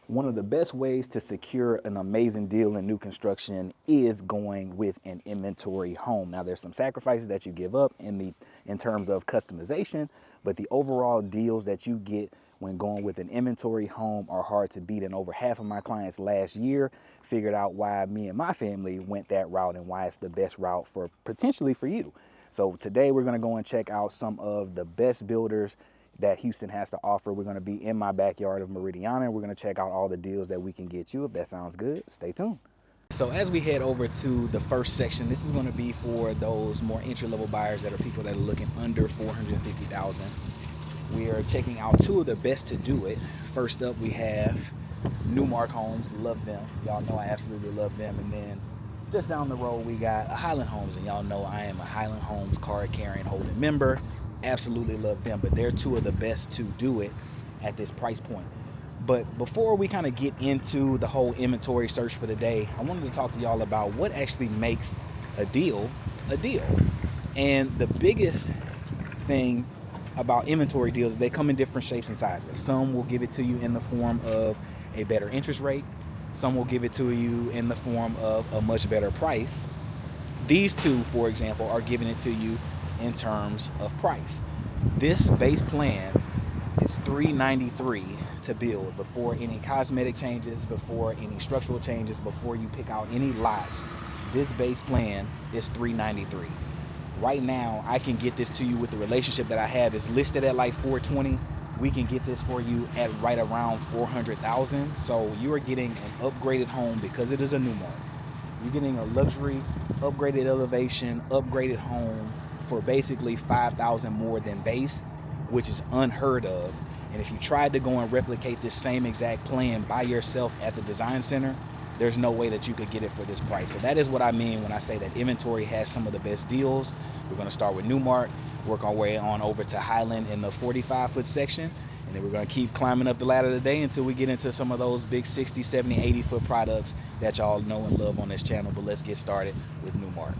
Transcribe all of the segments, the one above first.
One of the best ways to secure an amazing deal in new construction is going with an inventory home. Now, there's some sacrifices that you give up in terms of customization, but the overall deals that you get when going with an inventory home are hard to beat. And over half of my clients last year figured out why me and my family went that route and why it's the best route for potentially for you. So today we're going to go and check out some of the best builders that Houston has to offer. We're going to be in my backyard of Meridiana, and we're going to check out all the deals that we can get you. If that sounds good, stay tuned. So as we head over to the first section, this is going to be for those more entry-level buyers that are people that are looking under $450,000. We are checking out two of the best to do it. First up, we have Newmark Homes. Love them. Y'all know I absolutely love them. And then just down the road, we got Highland Homes, and y'all know I am a Highland Homes card-carrying holding member. Absolutely love them, but they're two of the best to do it at this price point. But before we kind of get into the whole inventory search for the day, I wanted to talk to y'all about what actually makes a deal a deal. And the biggest thing about inventory deals is they come in different shapes and sizes. Some will give it to you in the form of a better interest rate. Some will give it to you in the form of a much better price. These two, for example, are giving it to you in terms of price. This base plan is $393 to build before any cosmetic changes, before any structural changes, before you pick out any lots. This base plan is $393. Right now, I can get this to you with the relationship that I have. It's listed at like $420. We can get this for you at right around $400,000. So you are getting an upgraded home because it is a Newmark. You're getting a luxury, upgraded elevation, upgraded home for basically $5,000 more than base, which is unheard of. And if you tried to go and replicate this same exact plan by yourself at the design center, there's no way that you could get it for this price. So that is what I mean when I say that inventory has some of the best deals. We're going to start with Newmark, work our way on over to Highland in the 45-foot section, and then we're going to keep climbing up the ladder today until we get into some of those big 60, 70, 80-foot products that y'all know and love on this channel. But let's get started with Newmark.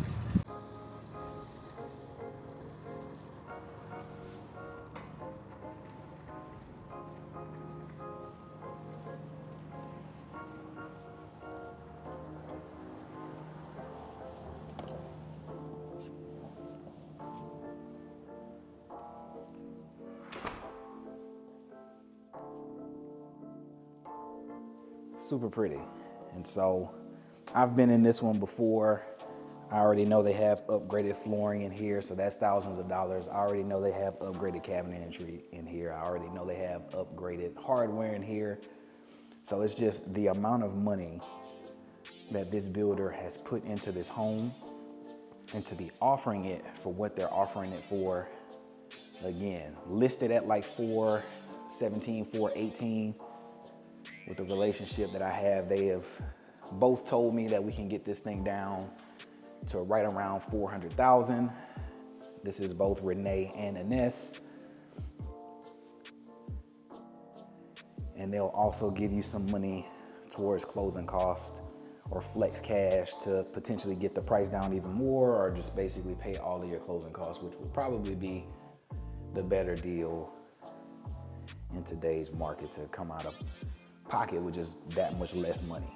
Super pretty. And so I've been in this one before. I already know they have upgraded flooring in here, so that's thousands of dollars. I already know they have upgraded cabinetry in here. I already know they have upgraded hardware in here. So it's just the amount of money that this builder has put into this home, and to be offering it for what they're offering it for. Again, listed at like $417, $418. With the relationship that I have, they have both told me that we can get this thing down to right around $400,000. This is both Renee and Ines. And they'll also give you some money towards closing costs or flex cash to potentially get the price down even more, or just basically pay all of your closing costs, which would probably be the better deal in today's market, to come out of pocket with just that much less money.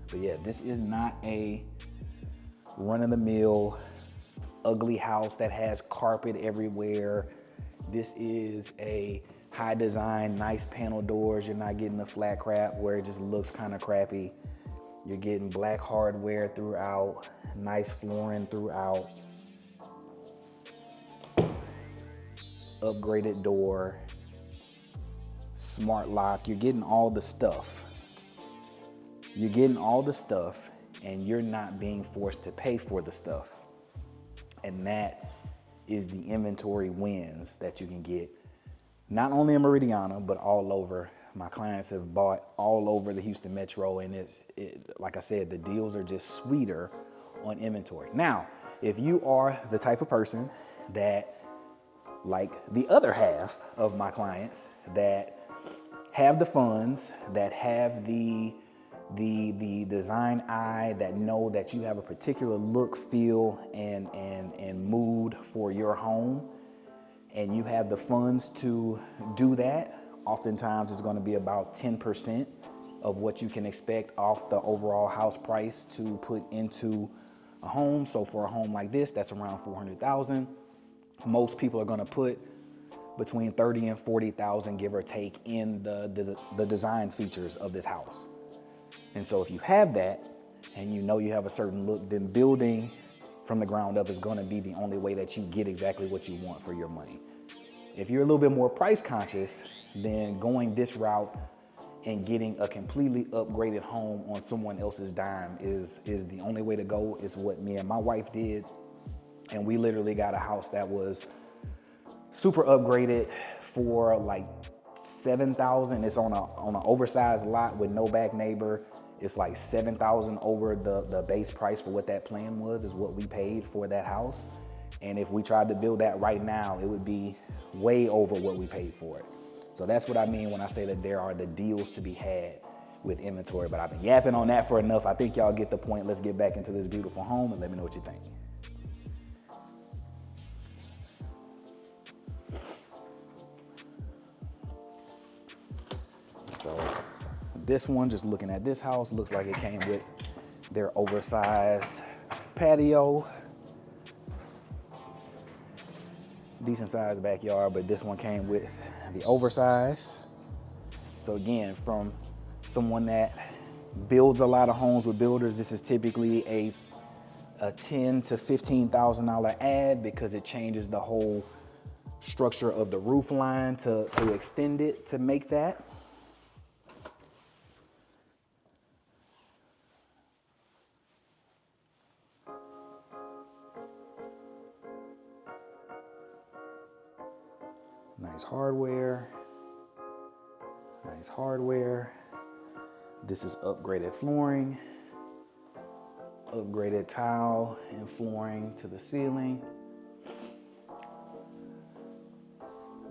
But yeah, this is not a run-of-the-mill ugly house that has carpet everywhere. This is a high design, nice panel doors. You're not getting the flat crap where it just looks kind of crappy. You're getting black hardware throughout, nice flooring throughout, upgraded door, smart lock. You're getting all the stuff. You're getting all the stuff, and you're not being forced to pay for the stuff. And that is the inventory wins that you can get, not only in Meridiana, but all over. My clients have bought all over the Houston Metro, and like I said, the deals are just sweeter on inventory. Now, if you are the type of person that, like the other half of my clients, that have the funds, that have the design eye, that know that you have a particular look, feel, and mood for your home, and you have the funds to do that, oftentimes it's going to be about 10% of what you can expect off the overall house price to put into a home. So for a home like this, that's around $400,000. Most people are going to put between $30,000 and $40,000, give or take, in the design features of this house. And so if you have that, and you know you have a certain look, then building from the ground up is going to be the only way that you get exactly what you want for your money. If you're a little bit more price conscious, then going this route and getting a completely upgraded home on someone else's dime is the only way to go. It's what me and my wife did. And we literally got a house that was super upgraded for like $7,000. It's on an oversized lot with no back neighbor. It's like $7,000 over the base price for what that plan was, is what we paid for that house. And if we tried to build that right now, it would be way over what we paid for it. So that's what I mean when I say that there are the deals to be had with inventory. But I've been yapping on that for enough. I think y'all get the point. Let's get back into this beautiful home and let me know what you think. So this one, just looking at this house, looks like it came with their oversized patio. Decent sized backyard, but this one came with the oversize. So again, from someone that builds a lot of homes with builders, this is typically a $10,000 to $15,000 ad, because it changes the whole structure of the roof line to extend it to make that. Nice hardware, nice hardware. This is upgraded flooring, upgraded tile and flooring to the ceiling.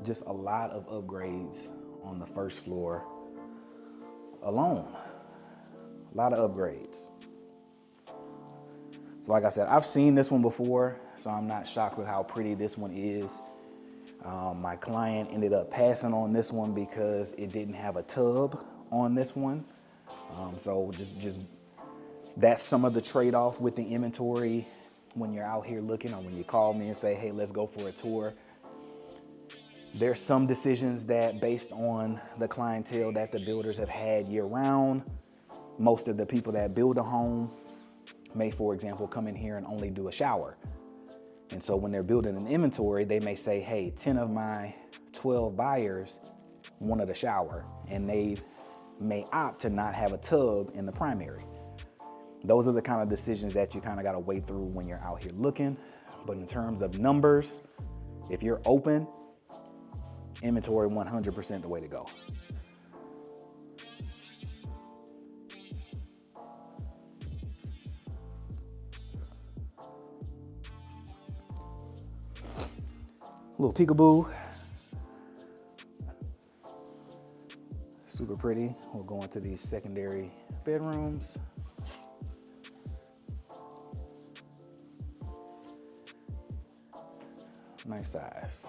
Just a lot of upgrades on the first floor alone. A lot of upgrades. So like I said, I've seen this one before, so I'm not shocked with how pretty this one is. My client ended up passing on this one because it didn't have a tub on this one. So just that's some of the trade-off with the inventory when you're out here looking, or when you call me and say, hey, let's go for a tour. There's some decisions that, based on the clientele that the builders have had year round, most of the people that build a home may, for example, come in here and only do a shower. And so when they're building an inventory, they may say, hey, 10 of my 12 buyers wanted a shower, and they may opt to not have a tub in the primary. Those are the kind of decisions that you kind of got to wade through when you're out here looking. But in terms of numbers, if you're open, inventory 100% the way to go. Little peekaboo. Super pretty. We'll go into these secondary bedrooms. Nice size.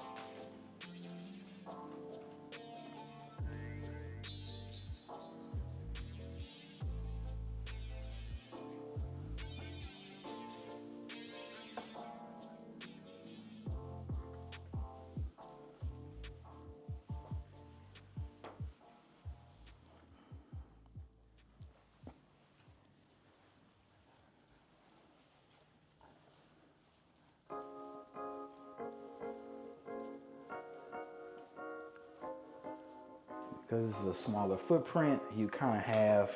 Because this is a smaller footprint, you kind of have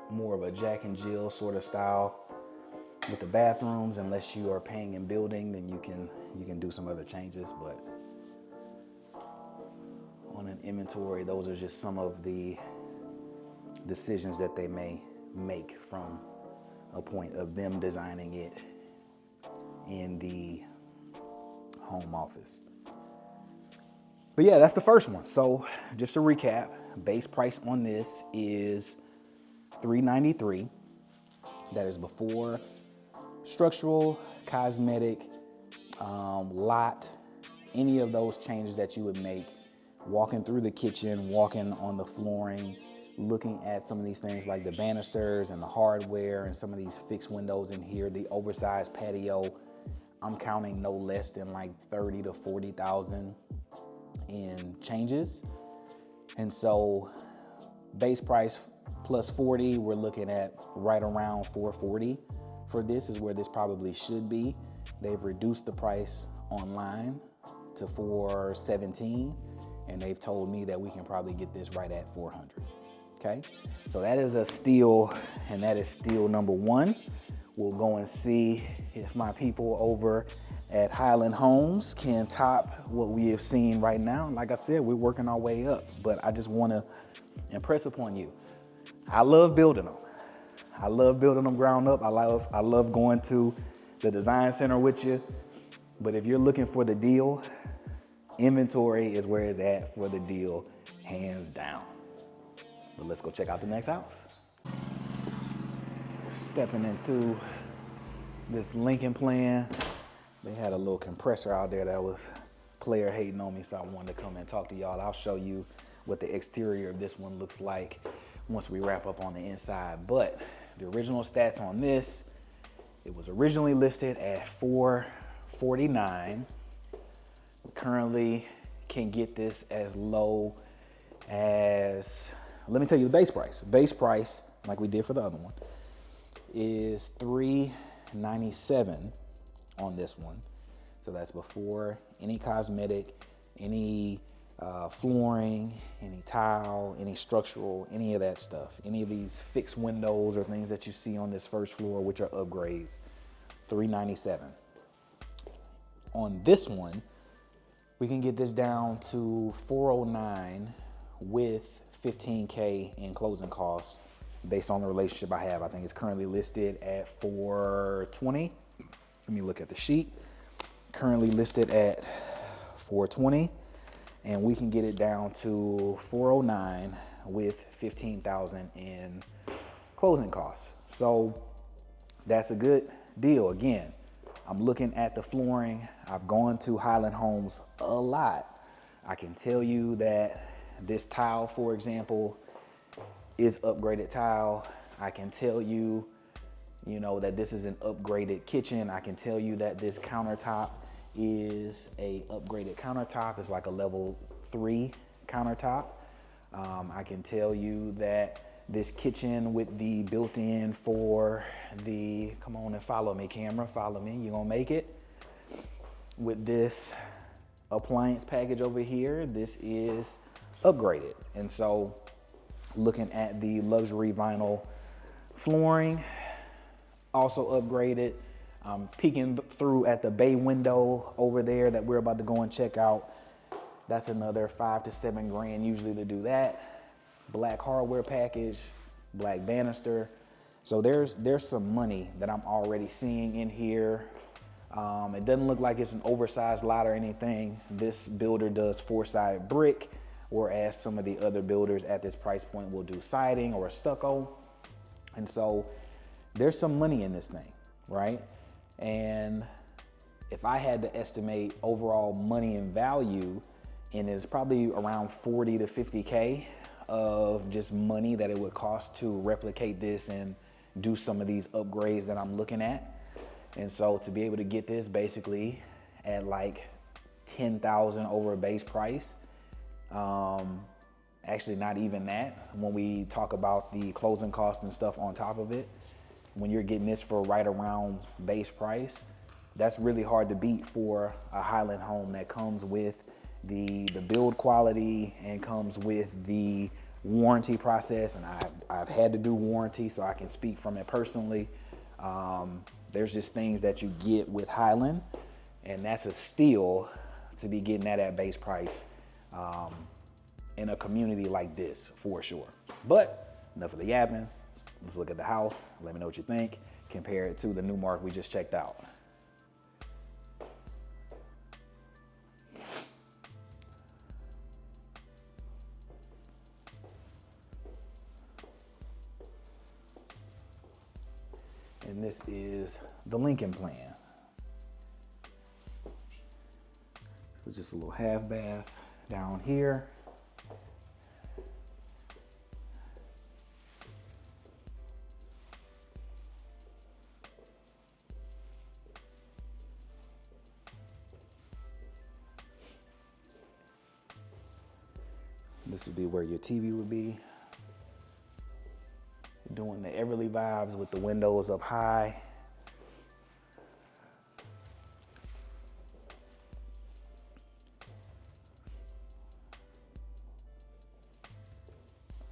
more of a Jack and Jill sort of style with the bathrooms. Unless you are paying in building, then you can do some other changes. But on an inventory, those are just some of the decisions that they may make from a point of them designing it in the home office. But yeah, that's the first one. So just to recap, base price on this is $393. That is before structural, cosmetic, lot, any of those changes that you would make, walking through the kitchen, walking on the flooring, looking at some of these things like the banisters and the hardware and some of these fixed windows in here, the oversized patio, I'm counting no less than like 30 to 40,000 in changes. And so base price plus 40, we're looking at right around 440 for this is where this probably should be. They've reduced the price online to 417, and they've told me that we can probably get this right at 400. Okay, so that is a steal, and that is steal number one. We'll go and see if my people over at Highland Homes can top what we have seen right now. Like I said, we're working our way up, but I just want to impress upon you. I love building them. I love building them ground up. I love going to the design center with you. But if you're looking for the deal, inventory is where it's at for the deal, hands down. But let's go check out the next house. Stepping into this Lincoln plan. They had a little compressor out there that was player hating on me, so I wanted to come and talk to y'all. I'll show you what the exterior of this one looks like once we wrap up on the inside. But the original stats on this, it was originally listed at $449. We currently can get this as low as, let me tell you the base price. Base price, like we did for the other one, is $397 on this one. So that's before any cosmetic, any flooring, any tile, any structural, any of that stuff. Any of these fixed windows or things that you see on this first floor, which are upgrades, $397. On this one, we can get this down to $409 with $15K in closing costs based on the relationship I have. I think it's currently listed at $420. Let me look at the sheet. Currently listed at $420, and we can get it down to $409 with $15,000 in closing costs. So that's a good deal. Again, I'm looking at the flooring. I've gone to Highland Homes a lot. I can tell you that this tile, for example, is upgraded tile. I can tell you, that this is an upgraded kitchen. I can tell you that this countertop is a upgraded countertop. It's like a level 3 countertop. I can tell you that this kitchen with the built-in for the, come on and follow me, camera, follow me, you're gonna make it. With this appliance package over here, this is upgraded. And so looking at the luxury vinyl flooring, also upgraded. Peeking through at the bay window over there that we're about to go and check out. That's another $5 to $7 grand usually to do that. Black hardware package, black banister. So there's some money that I'm already seeing in here. It doesn't look like it's an oversized lot or anything. This builder does 4-sided brick, whereas some of the other builders at this price point will do siding or a stucco. And so there's some money in this thing, right? And if I had to estimate overall money and value, and it's probably around 40 to 50K of just money that it would cost to replicate this and do some of these upgrades that I'm looking at. And so to be able to get this basically at like 10,000 over base price, actually not even that, when we talk about the closing costs and stuff on top of it, when you're getting this for right around base price, that's really hard to beat for a Highland home that comes with the build quality and comes with the warranty process. And I've had to do warranty, so I can speak from it personally. There's just things that you get with Highland, and that's a steal to be getting that at base price in a community like this, for sure. But enough of the yapping. Let's look at the house. Let me know what you think. Compare it to the Newmark we just checked out. And this is the Lincoln plan. So just a little half bath down here. This would be where your TV would be. Doing the Everly vibes with the windows up high.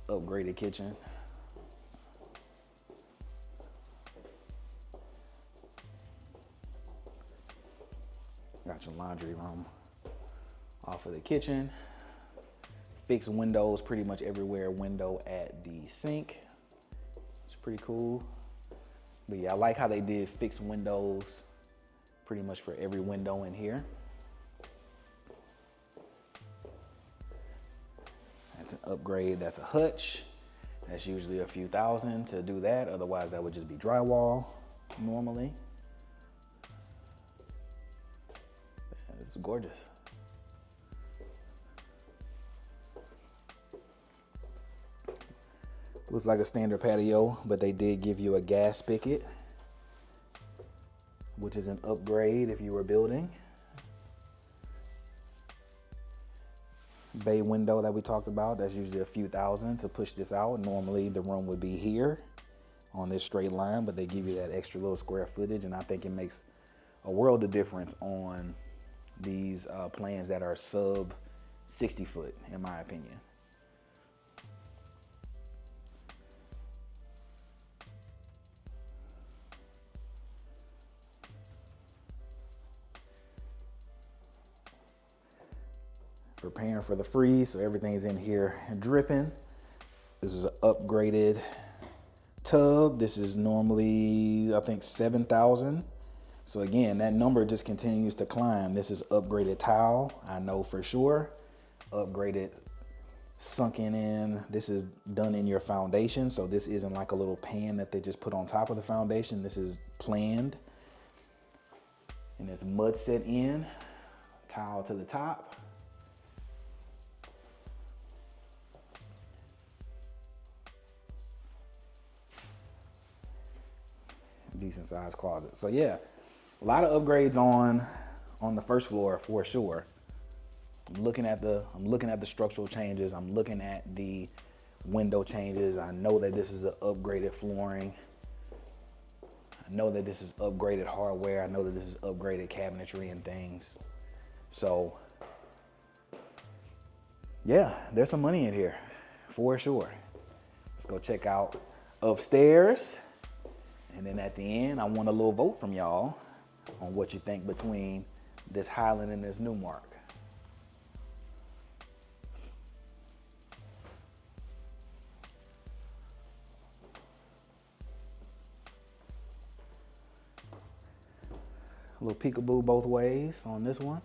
Upgraded kitchen. Got your laundry room off of the kitchen. Fixed windows pretty much everywhere. Window at the sink. It's pretty cool. But yeah, I like how they did fixed windows pretty much for every window in here. That's an upgrade. That's a hutch. That's usually a few thousand to do that. Otherwise, that would just be drywall normally. It's gorgeous. Looks like a standard patio, but they did give you a gas spigot, which is an upgrade if you were building. Bay window that we talked about, that's usually a few thousand to push this out. Normally the room would be here on this straight line, but they give you that extra little square footage, and I think it makes a world of difference on these plans that are sub 60 foot, in my opinion. Preparing for the freeze, so everything's in here dripping. This is an upgraded tub. This is normally, I think, 7,000. So again, that number just continues to climb. This is upgraded tile, I know for sure. Upgraded sunken in. This is done in your foundation, so this isn't like a little pan that they just put on top of the foundation. This is planned. And it's mud set in, tile to the top. Decent sized closet. So yeah, a lot of upgrades on the first floor for sure. I'm looking at the structural changes. I'm looking at the window changes. I know that this is an upgraded flooring. I know that this is upgraded hardware. I know that this is upgraded cabinetry and things. So yeah, there's some money in here for sure. Let's go check out upstairs. And then at the end, I want a little vote from y'all on what you think between this Highland and this Newmark. A little peekaboo both ways on this one.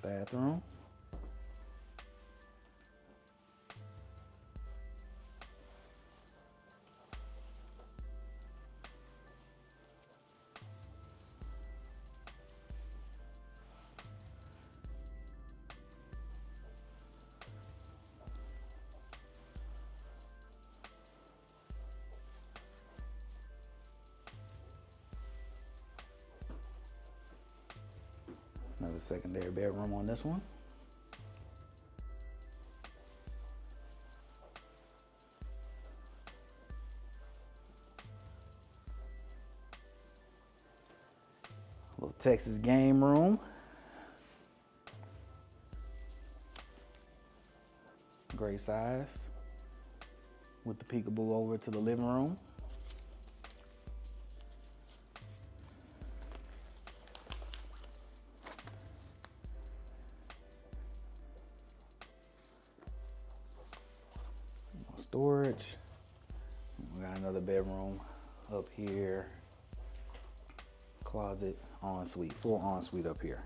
Bathroom. Another secondary bedroom on this one. Little Texas game room. Great size. With the peekaboo over to the living room. Storage. We got another bedroom up here. Closet, ensuite, full ensuite up here.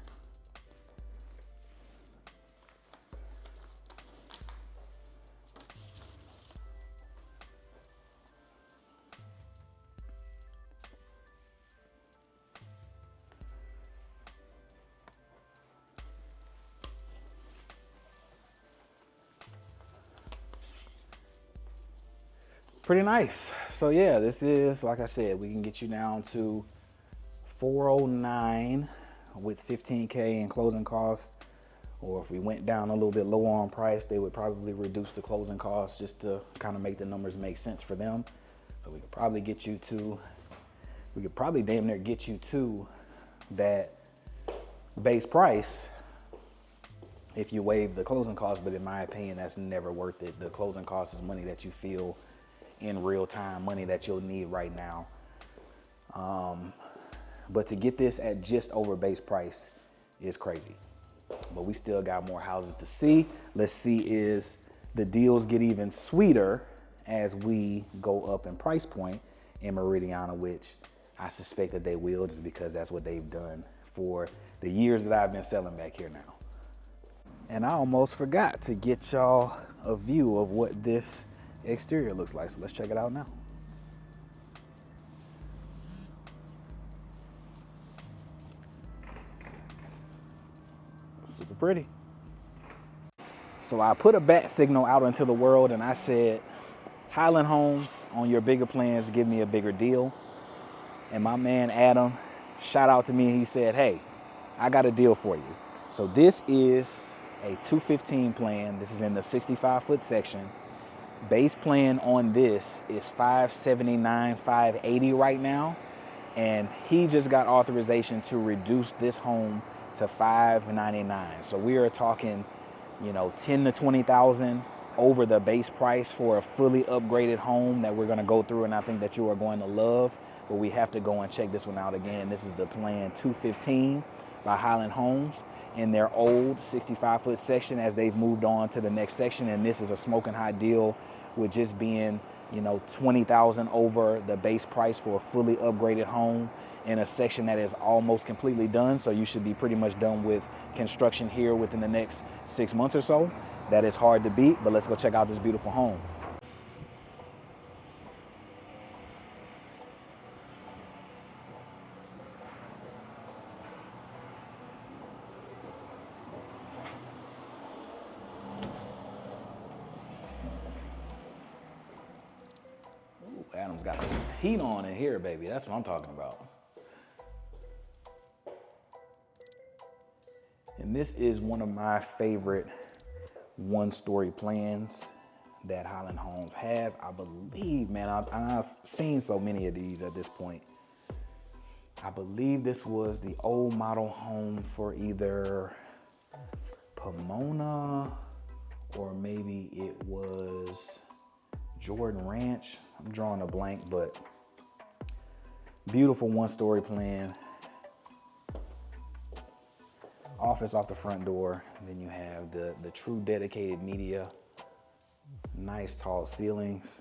pretty nice. So yeah, this is, like I said, we can get you down to 409 with 15K in closing costs. Or if we went down a little bit lower on price, they would probably reduce the closing costs just to kind of make the numbers make sense for them. So we could probably get you to, we could probably damn near get you to that base price if you waive the closing costs, but in my opinion, that's never worth it. The closing cost is money that you feel in real time, money that you'll need right now. But to get this at just over base price is crazy. But we still got more houses to see. Let's see is the deals get even sweeter as we go up in price point in Meridiana, which I suspect that they will, just because that's what they've done for the years that I've been selling back here now. And I almost forgot to get y'all a view of what this exterior looks like. So let's check it out now. Super pretty. So I put a bat signal out into the world and I said, Highland Homes, on your bigger plans, give me a bigger deal. And my man Adam, shout out to me, he said, hey, I got a deal for you. So this is a 215 plan. This is in the 65-foot section. Base plan on this is $579, $580 right now. And he just got authorization to reduce this home to $599. So we are talking, you know, 10 to 20,000 over the base price for a fully upgraded home that we're going to go through, and I think that you are going to love. But we have to go and check this one out again. This is the plan 215 by Highland Homes in their old 65-foot section as they've moved on to the next section. And this is a smoking hot deal with just being, you know, 20,000 over the base price for a fully upgraded home in a section that is almost completely done. So you should be pretty much done with construction here within the next 6 months or so. That is hard to beat, but let's go check out this beautiful home. Ooh, Adam's got the heat on in here, baby. That's what I'm talking about. And this is one of my favorite one-story plans that Highland Homes has. I believe, man, I've seen so many of these at this point. I believe this was the old model home for either Pomona or maybe it was Jordan Ranch. I'm drawing a blank, but beautiful one-story plan. Office off the front door. Then you have the true dedicated media. Nice tall ceilings.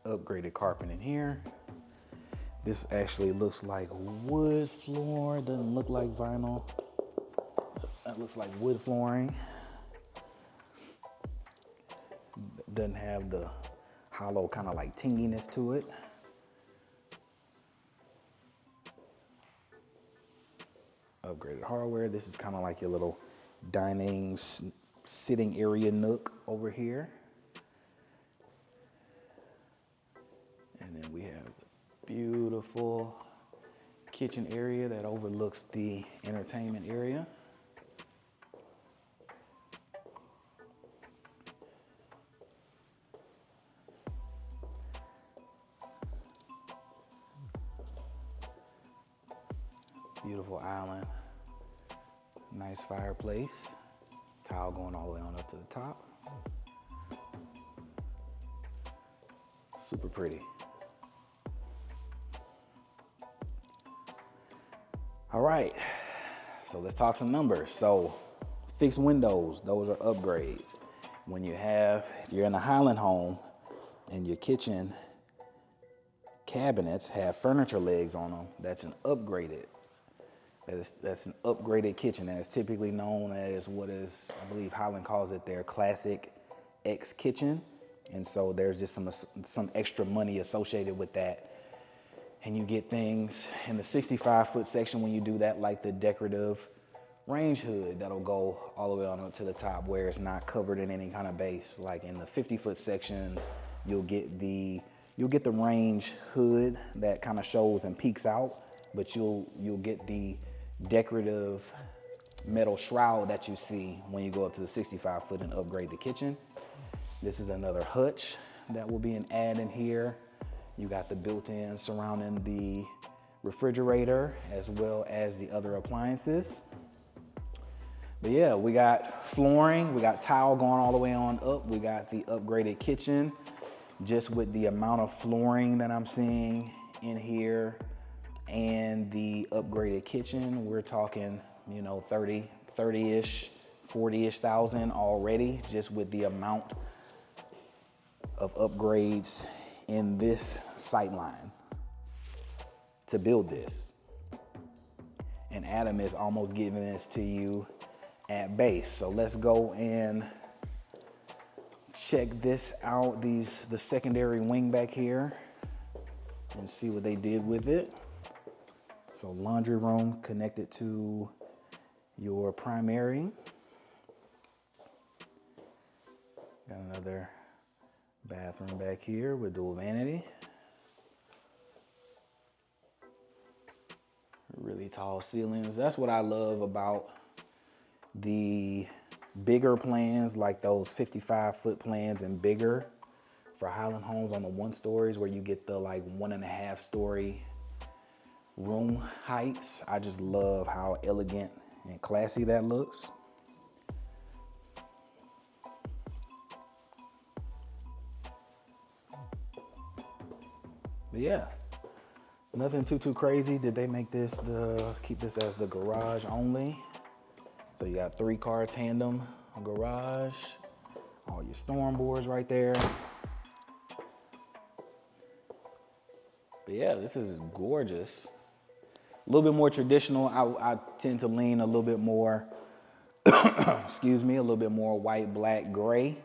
Upgraded carpet in here. This actually looks like wood floor. Doesn't look like vinyl. That looks like wood flooring. Doesn't have the hollow kind of like tinginess to it. Upgraded hardware. This is kind of like your little dining sitting area nook over here. And then we have the beautiful kitchen area that overlooks the entertainment area. Beautiful island, nice fireplace, tile going all the way on up to the top. Super pretty. All right, so let's talk some numbers. So fixed windows, those are upgrades. When you have, if you're in a Highland home and your kitchen cabinets have furniture legs on them, that's an upgraded. That's an upgraded kitchen, and it's typically known as what is, I believe Highland calls it their classic X kitchen. And so there's just some extra money associated with that. And you get things in the 65-foot section when you do that, like the decorative range hood that'll go all the way on up to the top where it's not covered in any kind of base. Like in the 50-foot sections, you'll get the range hood that kind of shows and peeks out, but you'll get the decorative metal shroud that you see when you go up to the 65-foot and upgrade the kitchen. This is another hutch that will be an add in here. You got the built-in surrounding the refrigerator as well as the other appliances. But yeah, we got flooring, we got tile going all the way on up. We got the upgraded kitchen. Just with the amount of flooring that I'm seeing in here and the upgraded kitchen, we're talking, you know, 30-ish, 40-ish thousand already, just with the amount of upgrades in this sight line to build this. And Adam is almost giving this to you at base. So let's go and check this out, the secondary wing back here, and see what they did with it. So laundry room connected to your primary. Got another bathroom back here with dual vanity. Really tall ceilings. That's what I love about the bigger plans, like those 55-foot plans and bigger for Highland Homes on the 1-stories, where you get the like 1.5-story room heights. I just love how elegant and classy that looks. But yeah, nothing too crazy. Did they make this keep this as the garage only? So you got 3-car tandem garage, all your storm boards right there. But yeah, this is gorgeous. A little bit more traditional. I tend to lean a little bit more, excuse me, a little bit more white, black, gray.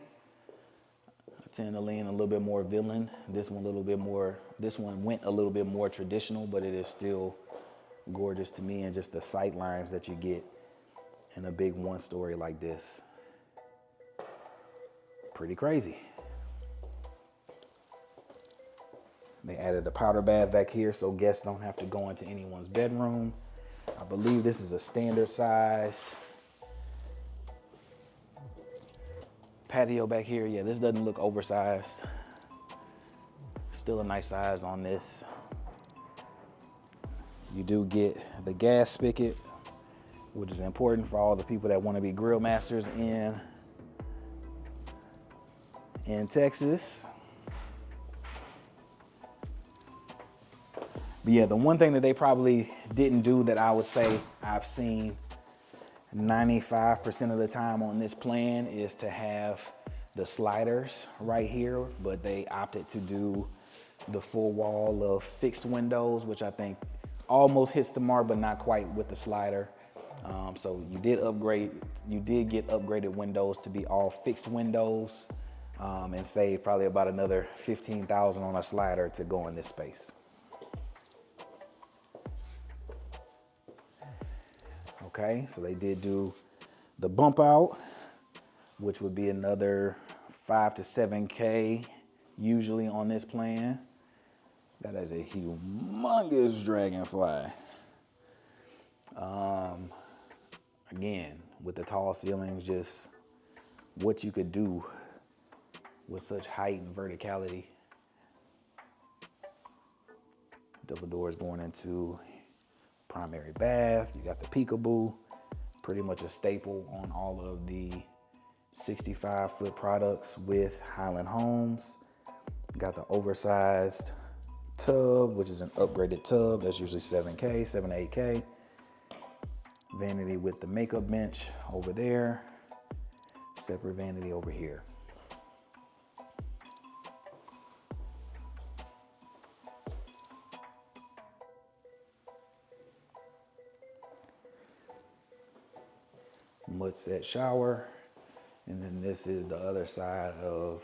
I tend to lean a little bit more villain. This one went a little bit more traditional, but it is still gorgeous to me, and just the sight lines that you get in a big 1-story like this. Pretty crazy. They added a powder bath back here so guests don't have to go into anyone's bedroom. I believe this is a standard size. Patio back here, yeah, this doesn't look oversized. Still a nice size on this. You do get the gas spigot, which is important for all the people that want to be grill masters in Texas. But yeah, the one thing that they probably didn't do that I would say I've seen 95% of the time on this plan is to have the sliders right here, but they opted to do the full wall of fixed windows, which I think almost hits the mark, but not quite with the slider. So you did get upgraded windows to be all fixed windows, and save probably about another $15,000 on a slider to go in this space. Okay, so they did do the bump out, which would be another $5 to $7K usually on this plan. That is a humongous dragonfly. Again, with the tall ceilings, just what you could do with such height and verticality. Double doors going into primary bath. You got the peekaboo, pretty much a staple on all of the 65-foot products with Highland Homes. You got the oversized tub, which is an upgraded tub. That's usually 7K, 7 to 8K. Vanity with the makeup bench over there. Separate vanity over here. Mud set shower. And then this is the other side of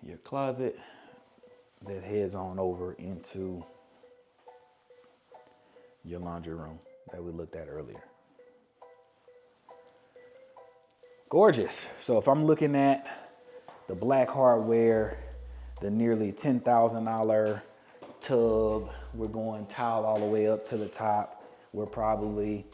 your closet that heads on over into your laundry room that we looked at earlier. Gorgeous. So if I'm looking at the black hardware, the nearly $10,000 tub, we're going tile all the way up to the top. We're probably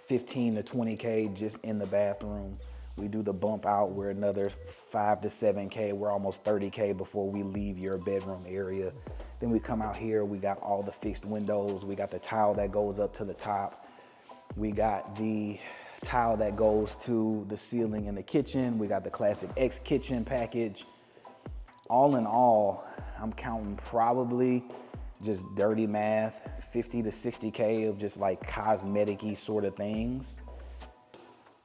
15 to 20K just in the bathroom. We do the bump out, we're another 5 to 7K. We're almost 30K before we leave your bedroom area. Then we come out here, we got all the fixed windows. We got the tile that goes up to the top. We got the tile that goes to the ceiling in the kitchen. We got the classic X kitchen package. All in all, I'm counting probably just dirty math, 50 to 60K of just like cosmetic-y sort of things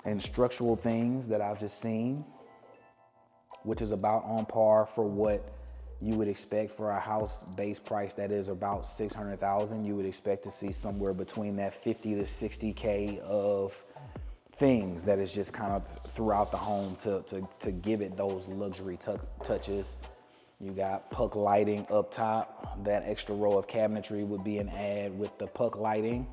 and structural things that I've just seen, which is about on par for what you would expect for a house base price that is about $600,000. You would expect to see somewhere between that 50 to 60K of things that is just kind of throughout the home to give it those luxury touches. You got puck lighting up top. That extra row of cabinetry would be an add with the puck lighting.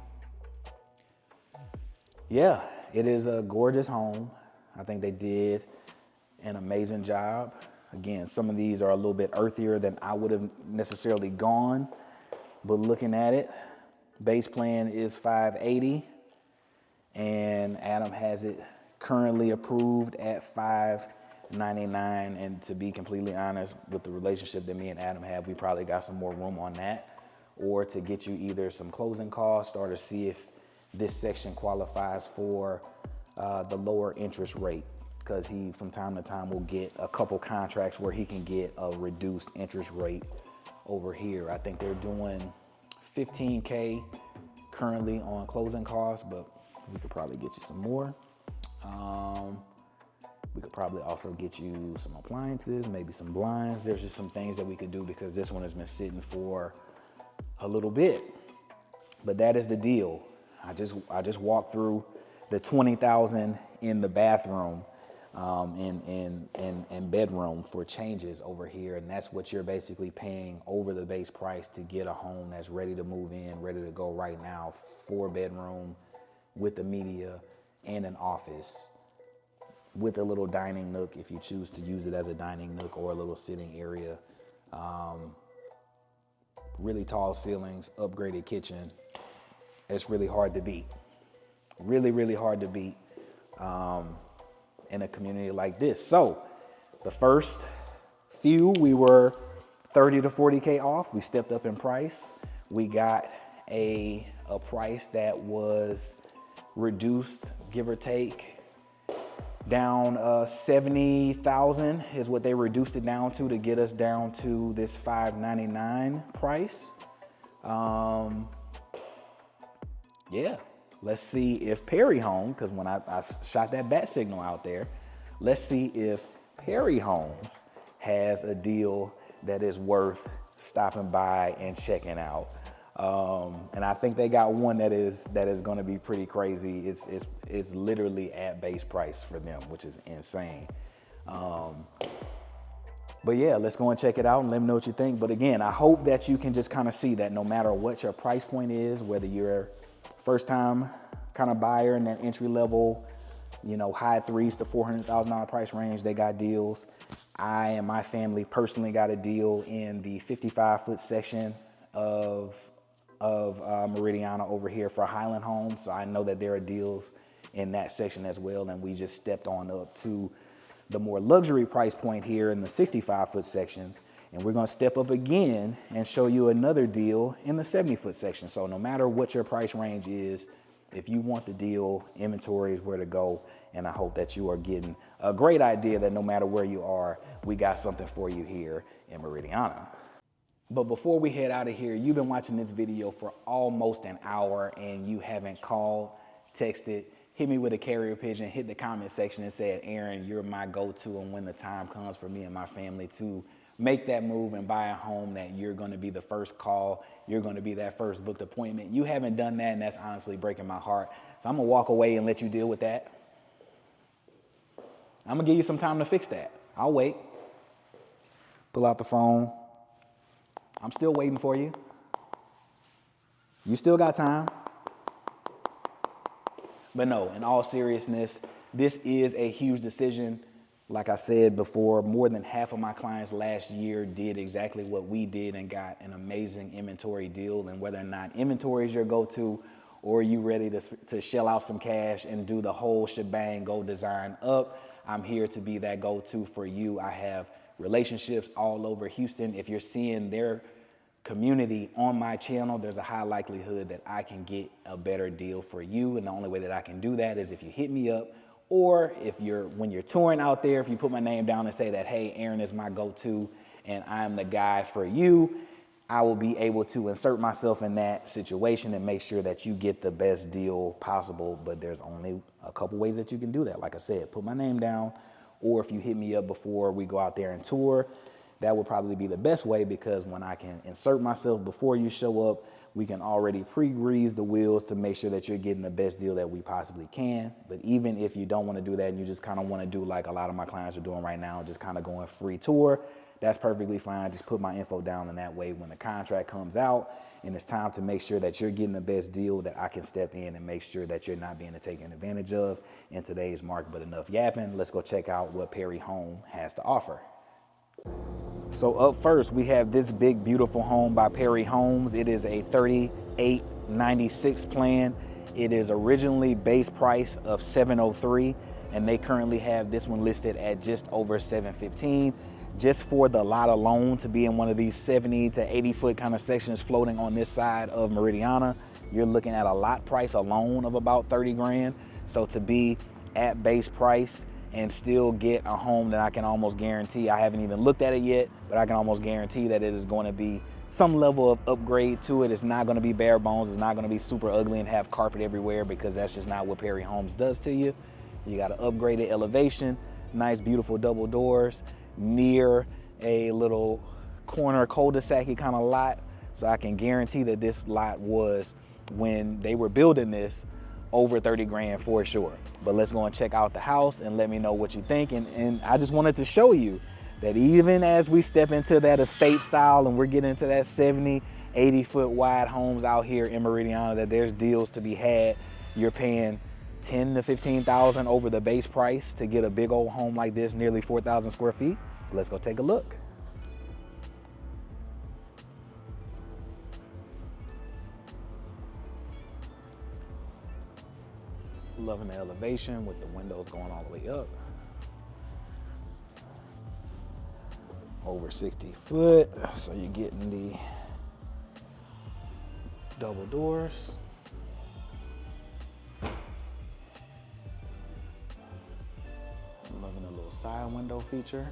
Yeah, it is a gorgeous home. I think they did an amazing job. Again, some of these are a little bit earthier than I would have necessarily gone, but looking at it, base plan is $580, and Adam has it currently approved at $599. And to be completely honest, with the relationship that me and Adam have, we probably got some more room on that, or to get you either some closing costs or to see if this section qualifies for the lower interest rate, because he from time to time will get a couple contracts where he can get a reduced interest rate over here. I think they're doing 15K currently on closing costs, but we could probably get you some more. We could probably also get you some appliances, maybe some blinds. There's just some things that we could do because this one has been sitting for a little bit. But that is the deal. I just walked through the $20,000 in the bathroom and bedroom for changes over here, and that's what you're basically paying over the base price to get a home that's ready to move in, ready to go right now. 4-bedroom with the media and an office with a little dining nook if you choose to use it as a dining nook or a little sitting area. Really tall ceilings, upgraded kitchen. It's really hard to beat. Really, really hard to beat in a community like this. So the first few, we were 30 to 40K off. We stepped up in price. We got a price that was reduced, give or take, down 70,000 is what they reduced it down to get us down to this $599 price. Yeah, let's see if Perry Home, because when I shot that bat signal out there, let's see if Perry Homes has a deal that is worth stopping by and checking out. And I think they got one that is going to be pretty crazy. It's literally at base price for them, which is insane. But yeah, let's go and check it out and let me know what you think. But again, I hope that you can just kind of see that no matter what your price point is, whether you're first time kind of buyer in that entry level, high threes to $400,000 price range, they got deals. I and my family personally got a deal in the 55-foot section of Meridiana over here for Highland Homes. So I know that there are deals in that section as well. And we just stepped on up to the more luxury price point here in the 65-foot sections. And we're gonna step up again and show you another deal in the 70-foot section. So no matter what your price range is, if you want the deal, inventory is where to go. And I hope that you are getting a great idea that no matter where you are, we got something for you here in Meridiana. But before we head out of here, you've been watching this video for almost an hour and you haven't called, texted, hit me with a carrier pigeon, hit the comment section and said, Aaron, you're my go-to, and when the time comes for me and my family to make that move and buy a home, that you're gonna be the first call, you're gonna be that first booked appointment. You haven't done that, and that's honestly breaking my heart. So I'm gonna walk away and let you deal with that. I'm gonna give you some time to fix that. I'll wait. Pull out the phone. I'm still waiting for you. You still got time. But no, in all seriousness, this is a huge decision. Like I said before, more than half of my clients last year did exactly what we did and got an amazing inventory deal. And whether or not inventory is your go-to, or you ready to shell out some cash and do the whole shebang, go design up, I'm here to be that go-to for you. I have relationships all over Houston. If you're seeing their community on my channel, there's a high likelihood that I can get a better deal for you. And the only way that I can do that is if you hit me up, or if when you're touring out there, if you put my name down and say that, hey, Aaron is my go-to and I'm the guy for you, I will be able to insert myself in that situation and make sure that you get the best deal possible. But there's only a couple ways that you can do that. Like I said, put my name down, or if you hit me up before we go out there and tour, that would probably be the best way, because when I can insert myself before you show up, we can already pre-grease the wheels to make sure that you're getting the best deal that we possibly can. But even if you don't want to do that and you just kind of want to do like a lot of my clients are doing right now, just kind of going free tour, that's perfectly fine. Just put my info down, and that way when the contract comes out and it's time to make sure that you're getting the best deal, that I can step in and make sure that you're not being taken advantage of in today's market. But enough yapping, let's go check out what Perry Home has to offer. So up first, we have this big, beautiful home by Perry Homes. It is a 3896 plan. It is originally base price of $703, and they currently have this one listed at just over $715. Just for the lot alone to be in one of these 70 to 80 foot kind of sections floating on this side of Meridiana, you're looking at a lot price alone of about 30 grand. So to be at base price and still get a home that I can almost guarantee, I haven't even looked at it yet, but I can almost guarantee that it is going to be some level of upgrade to it. It's not going to be bare bones. It's not going to be super ugly and have carpet everywhere, because that's just not what Perry Homes does to you. You got an upgraded elevation, nice, beautiful double doors, near a little corner cul-de-sac kind of lot. So I can guarantee that this lot was, when they were building this, over 30 grand for sure. But let's go and check out the house and let me know what you think. And I just wanted to show you that even as we step into that estate style and we're getting into that 70, 80 foot wide homes out here in Meridiana, that there's deals to be had. You're paying 10 to 15,000 over the base price to get a big old home like this, nearly 4,000 square feet. Let's go take a look. Loving the elevation with the windows going all the way up. Over 60 foot, so you're getting the double doors. Loving the little side window feature.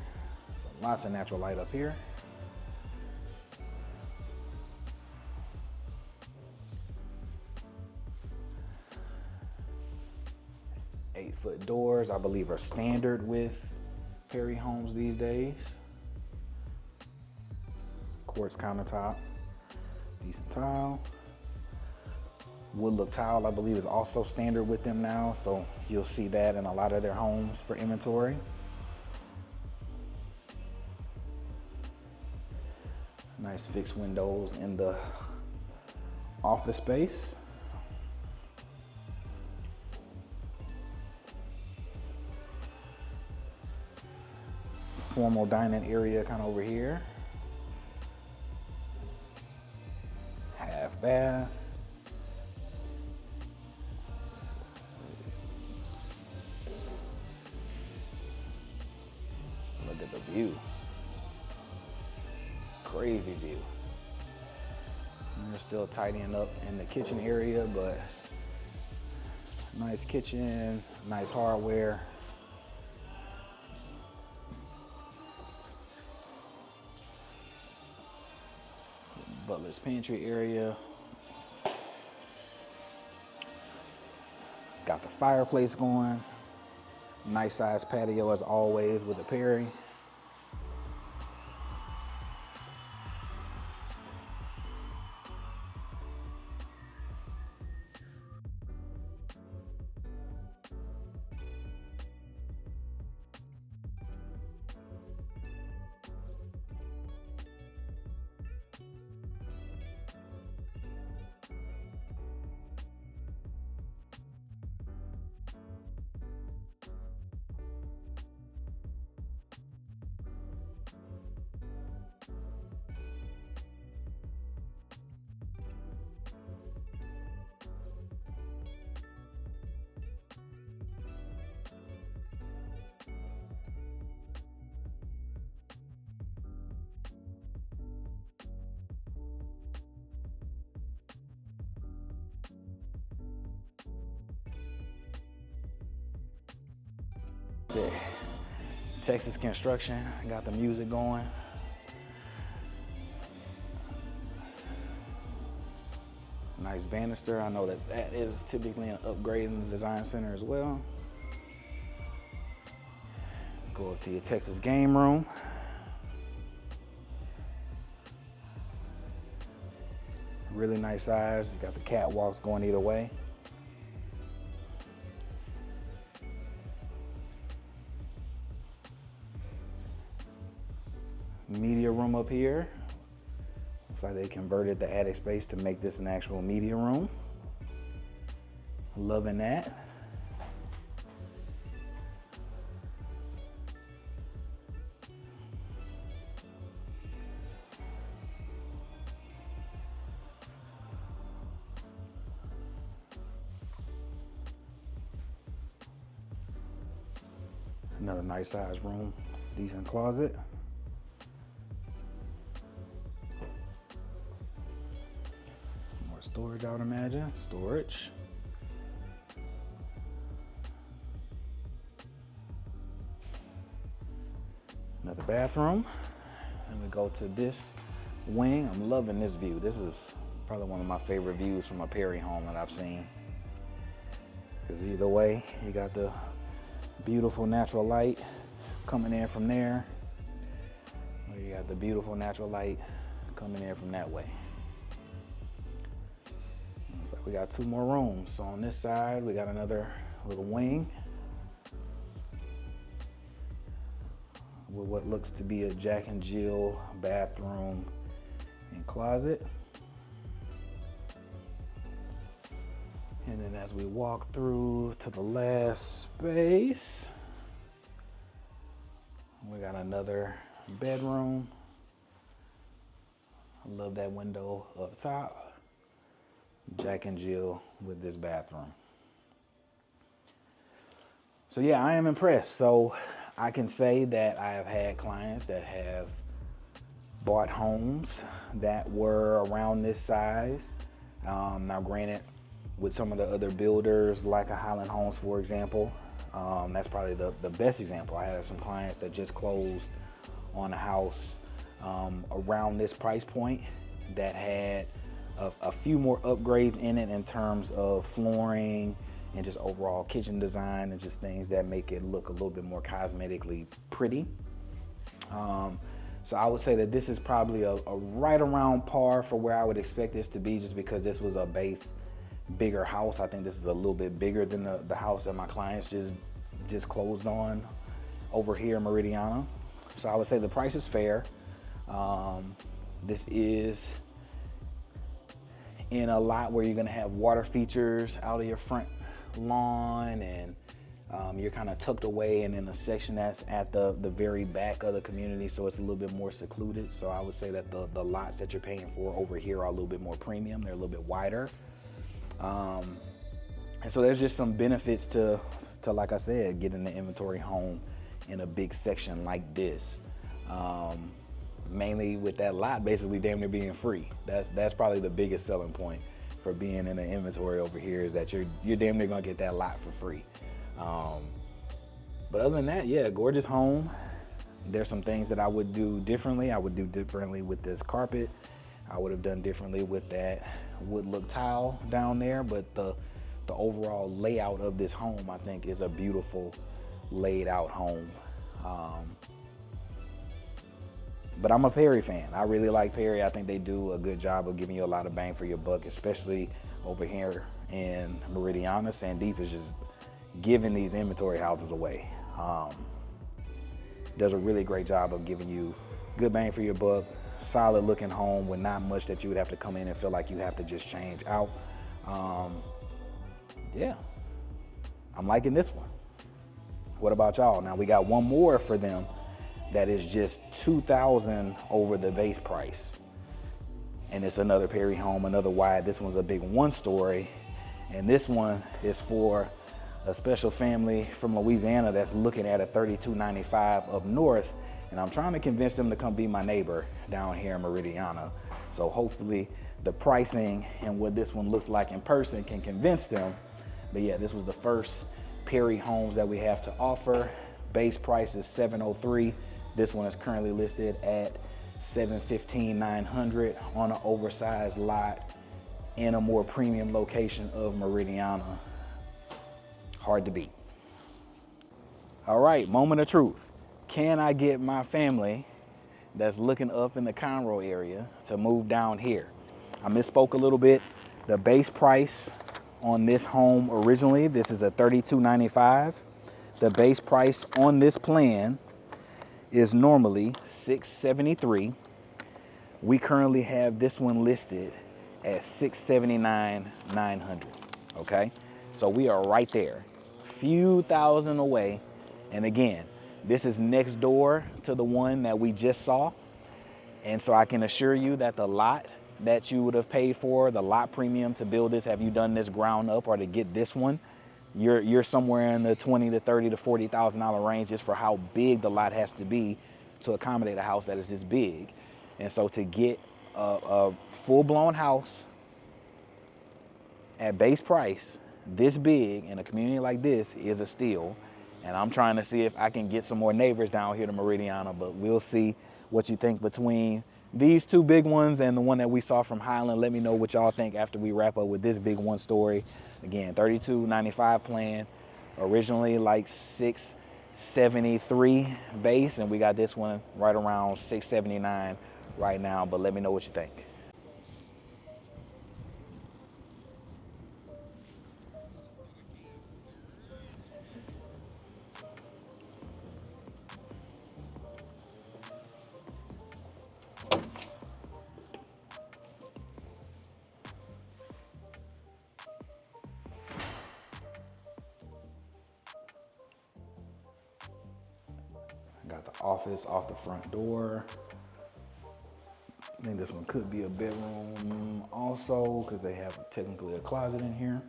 So lots of natural light up here. Eight-foot doors, I believe, are standard with Perry Homes these days. Quartz countertop, decent tile. Wood look tile, I believe, is also standard with them now, so you'll see that in a lot of their homes for inventory. Nice fixed windows in the office space. Formal dining area kind of over here. Half bath. Look at the view. Crazy view. And they're still tidying up in the kitchen area, but nice kitchen, nice hardware. Butler's pantry area. Got the fireplace going. Nice size patio as always with the Perry. Texas construction, got the music going. Nice banister. I know that that is typically an upgrade in the design center as well. Go up to your Texas game room. Really nice size. You got the catwalks going either way. Media room up here. Looks like they converted the attic space to make this an actual media room. Loving that. Another nice size room, decent closet. More storage, I would imagine. Storage. Another bathroom. And we go to this wing. I'm loving this view. This is probably one of my favorite views from a Perry home that I've seen. Because either way, you got the beautiful natural light coming in from there. Or you got the beautiful natural light coming in from that way. Looks like we got two more rooms. So on this side, we got another little wing with what looks to be a Jack and Jill bathroom and closet. And then as we walk through to the last space, we got another bedroom. I love that window up top. Jack and Jill with this bathroom. So yeah, I am impressed. So I can say that I have had clients that have bought homes that were around this size. Now granted, with some of the other builders, like a Highland Homes, for example. That's probably the best example. I had some clients that just closed on a house around this price point that had a few more upgrades in it in terms of flooring and just overall kitchen design and just things that make it look a little bit more cosmetically pretty. So I would say that this is probably a right around par for where I would expect this to be, just because this was a base bigger house. I think this is a little bit bigger than the house that my clients just closed on over here in Meridiana. So I would say the price is fair. This is in a lot where you're gonna have water features out of your front lawn, and you're kind of tucked away and in a section that's at the very back of the community, so it's a little bit more secluded. So I would say that the lots that you're paying for over here are a little bit more premium. They're a little bit wider. And so there's just some benefits to, like I said, getting the inventory home in a big section like this. Mainly with that lot basically damn near being free. That's probably the biggest selling point for being in the inventory over here, is that you're damn near gonna get that lot for free. But other than that, yeah, gorgeous home. There's some things that I would do differently. I would do differently with this carpet. I would have done differently with that wood look tile down there, but the overall layout of this home, I think, is a beautiful laid out home. But I'm a Perry fan. I really like Perry. I think they do a good job of giving you a lot of bang for your buck, especially over here in Meridiana. Sandeep is just giving these inventory houses away. Does a really great job of giving you good bang for your buck, solid looking home with not much that you would have to come in and feel like you have to just change out. Yeah, I'm liking this one. What about y'all? Now we got one more for them that is just $2,000 over the base price. And it's another Perry home, another wide. This one's a big one-story. And this one is for a special family from Louisiana that's looking at a $32.95 up north. And I'm trying to convince them to come be my neighbor down here in Meridiana. So hopefully the pricing and what this one looks like in person can convince them. But yeah, this was the first Perry homes that we have to offer. Base price is $703. This one is currently listed at $715,900 on an oversized lot in a more premium location of Meridiana. Hard to beat. All right, moment of truth. Can I get my family that's looking up in the Conroe area to move down here? I misspoke a little bit. The base price on this home originally, this is a $32.95. The base price on this plan is normally $673. We currently have this one listed at $679,900. Okay, so we are right there, few thousand away. And again, this is next door to the one that we just saw. And so I can assure you that the lot that you would have paid for, the lot premium to build this, have you done this ground up or to get this one, you're somewhere in the $20,000 to $30,000 to $40,000 range just for how big the lot has to be to accommodate a house that is this big. And so to get a full-blown house at base price this big in a community like this is a steal. And I'm trying to see if I can get some more neighbors down here to Meridiana, but we'll see what you think between these two big ones and the one that we saw from Highland. Let me know what y'all think after we wrap up with this big one story. Again, $32.95 plan, originally like $673 base, and we got this one right around $679 right now, but let me know what you think. Got the office off the front door. I think this one could be a bedroom also because they have technically a closet in here.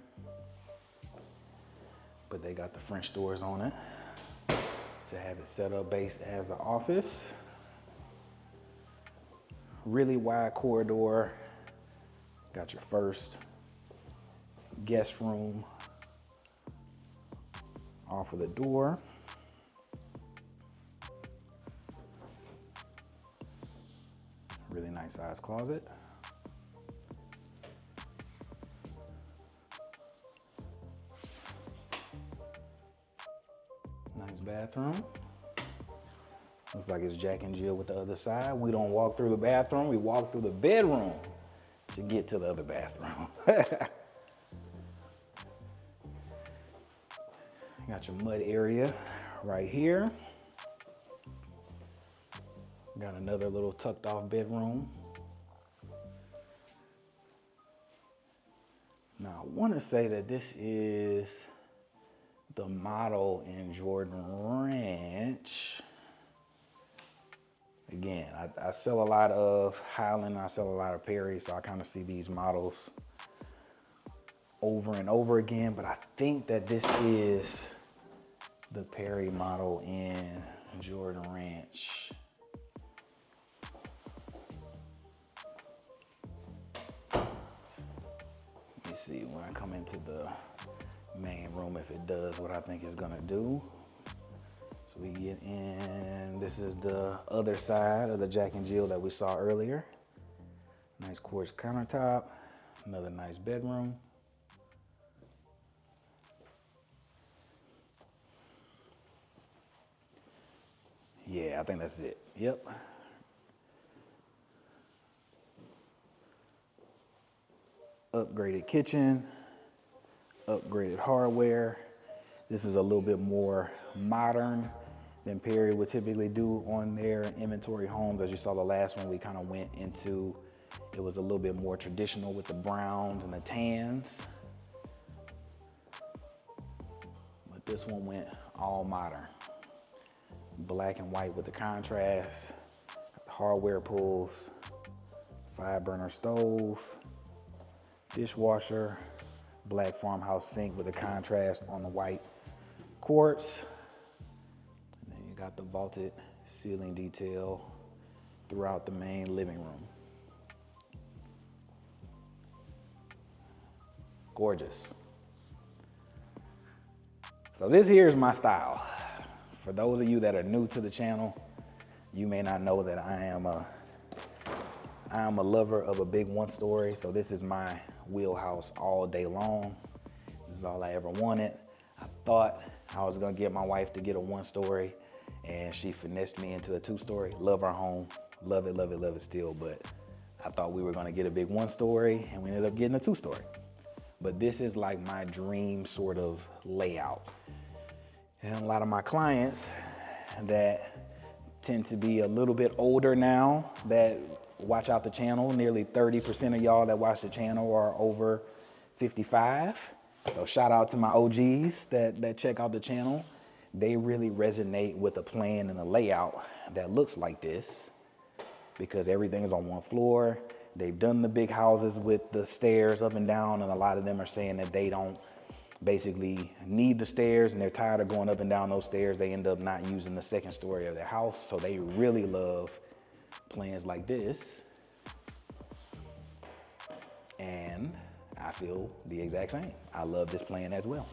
But they got the French doors on it to have it set up base as the office. Really wide corridor. Got your first guest room off of the door. Really nice size closet. Nice bathroom. Looks like it's Jack and Jill with the other side. We don't walk through the bathroom, we walk through the bedroom to get to the other bathroom. Got your mud area right here. Got another little tucked off bedroom. Now I want to say that this is the model in Jordan Ranch. Again, I sell a lot of Highland, I sell a lot of Perry, so I kind of see these models over and over again, but I think that this is the Perry model in Jordan Ranch. Let me see when I come into the main room if it does what I think it's gonna do. So we get in, this is the other side of the Jack and Jill that we saw earlier. Nice quartz countertop, another nice bedroom. Yeah, I think that's it, yep. Upgraded kitchen, upgraded hardware. This is a little bit more modern than Perry would typically do on their inventory homes. As you saw the last one, we kind of went into, it was a little bit more traditional with the browns and the tans. But this one went all modern. Black and white with the contrast, got the hardware pulls, 5-burner stove, dishwasher, black farmhouse sink with the contrast on the white quartz. And then you got the vaulted ceiling detail throughout the main living room. Gorgeous. So this here is my style. For those of you that are new to the channel, you may not know that I am a lover of a big one-story, so this is my wheelhouse all day long. This is all I ever wanted. I thought I was gonna get my wife to get a one-story, and she finessed me into a two-story. Love our home, love it still, but I thought we were gonna get a big one-story, and we ended up getting a two-story. But this is like my dream sort of layout. And a lot of my clients that tend to be a little bit older now that watch out the channel, nearly 30% of y'all that watch the channel are over 55. So shout out to my OGs that check out the channel. They really resonate with a plan and a layout that looks like this, because everything is on one floor. They've done the big houses with the stairs up and down, and a lot of them are saying that they don't basically need the stairs and they're tired of going up and down those stairs. They end up not using the second story of their house. So they really love plans like this. And I feel the exact same. I love this plan as well.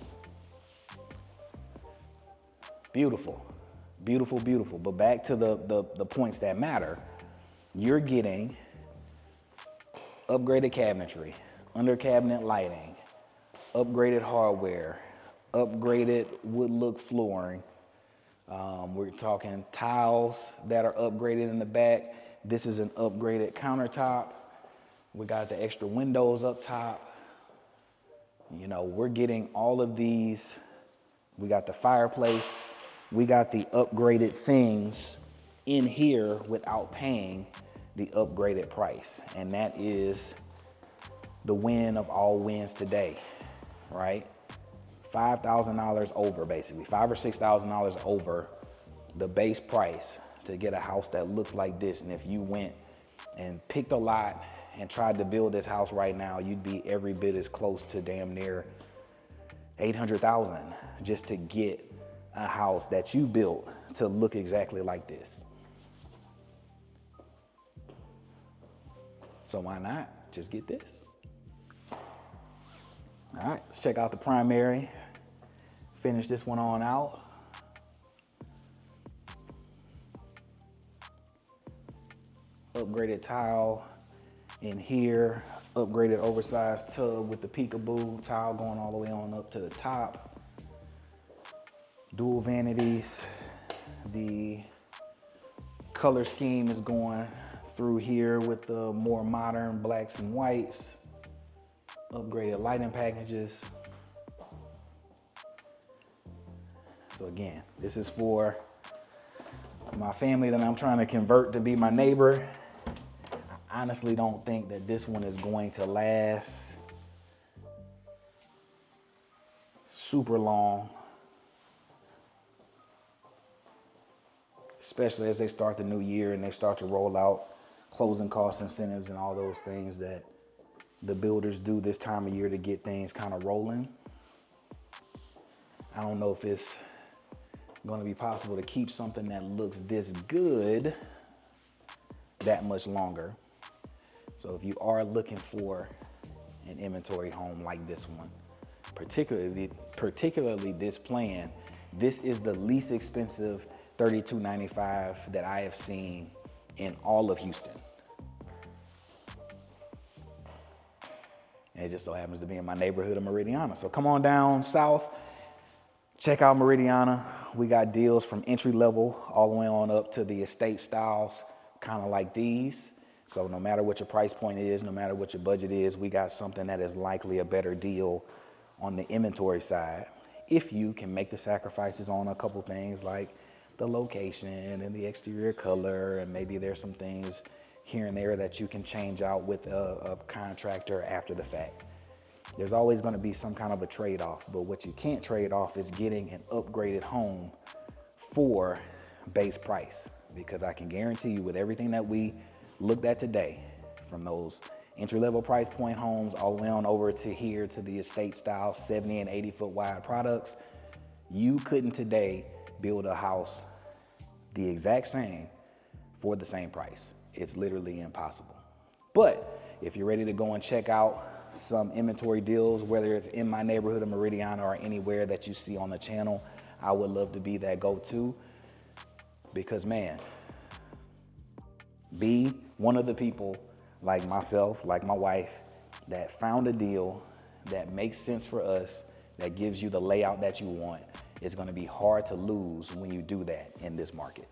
Beautiful, beautiful, beautiful. But back to the points that matter. You're getting upgraded cabinetry, under cabinet lighting, upgraded hardware, upgraded wood look flooring. We're talking tiles that are upgraded in the back. This is an upgraded countertop. We got the extra windows up top. You know, we're getting all of these. We got the fireplace. We got the upgraded things in here without paying the upgraded price. And that is the win of all wins today, right? $5,000 over, basically, $5,000 or $6,000 over the base price to get a house that looks like this. And if you went and picked a lot and tried to build this house right now, you'd be every bit as close to damn near 800,000 just to get a house that you built to look exactly like this. So why not just get this? All right, let's check out the primary. Finish this one on out. Upgraded tile in here, upgraded oversized tub with the peekaboo tile going all the way on up to the top. Dual vanities. The color scheme is going through here with the more modern blacks and whites. Upgraded lighting packages. So again, this is for my family that I'm trying to convert to be my neighbor. I honestly don't think that this one is going to last super long, especially as they start the new year and they start to roll out closing cost incentives and all those things that the builders do this time of year to get things kind of rolling. I don't know if it's going to be possible to keep something that looks this good that much longer. So if you are looking for an inventory home like this one, particularly this plan, this is the least expensive $32.95 that I have seen in all of Houston. And it just so happens to be in my neighborhood of Meridiana. So come on down south, check out Meridiana. We got deals from entry level all the way on up to the estate styles, kind of like these. So no matter what your price point is, no matter what your budget is, we got something that is likely a better deal on the inventory side, if you can make the sacrifices on a couple things like the location and the exterior color, and maybe there's some things here and there that you can change out with a contractor after the fact. There's always going to be some kind of a trade-off, but what you can't trade off is getting an upgraded home for base price, because I can guarantee you with everything that we looked at today, from those entry-level price point homes all the way on over to here to the estate style 70 and 80 foot wide products, you couldn't today build a house the exact same for the same price. It's literally impossible. But if you're ready to go and check out some inventory deals, whether it's in my neighborhood of Meridiana or anywhere that you see on the channel, I would love to be that go-to, because man, be one of the people like myself, like my wife, that found a deal that makes sense for us, that gives you the layout that you want. It's gonna be hard to lose when you do that in this market.